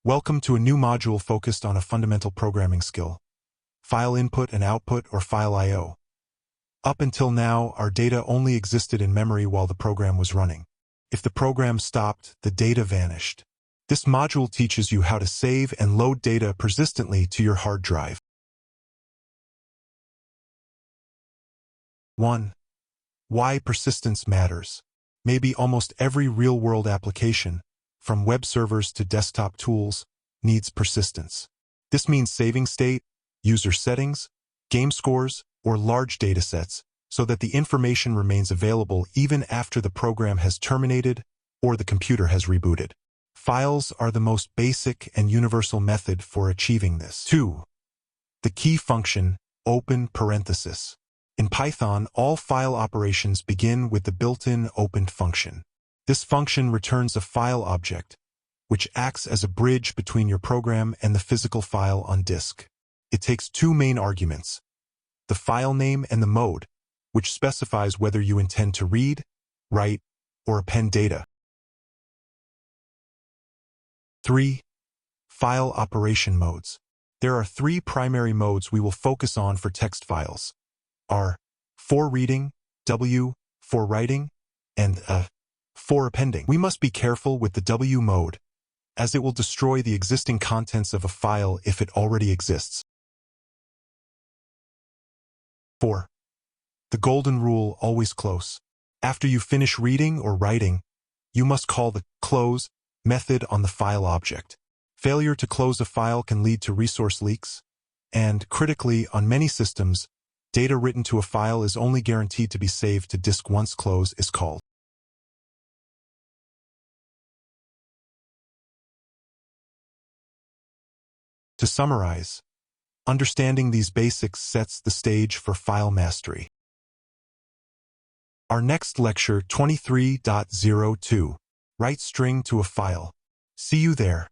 Welcome to a new module focused on a fundamental programming skill, file input and output or file I/O. Up until now, our data only existed in memory while the program was running. If the program stopped, the data vanished. This module teaches you how to save and load data persistently to your hard drive. 1. Why persistence matters. Maybe almost every real-world application, from web servers to desktop tools, needs persistence. This means saving state, user settings, game scores, or large datasets so that the information remains available even after the program has terminated or the computer has rebooted. Files are the most basic and universal method for achieving this. 2. The key function, open parenthesis. In Python, all file operations begin with the built-in open function. This function returns a file object, which acts as a bridge between your program and the physical file on disk. It takes two main arguments, the file name and the mode, which specifies whether you intend to read, write, or append data. 3. File operation modes. There are three primary modes we will focus on for text files. R, for reading, W, for writing, and for appending. We must be careful with the W mode, as it will destroy the existing contents of a file if it already exists. 4. The golden rule, always close. After you finish reading or writing, you must call the close method on the file object. Failure to close a file can lead to resource leaks, and, critically, on many systems, data written to a file is only guaranteed to be saved to disk once close is called. To summarize, understanding these basics sets the stage for file mastery. Our next lecture 23.02, Write string to a file. See you there.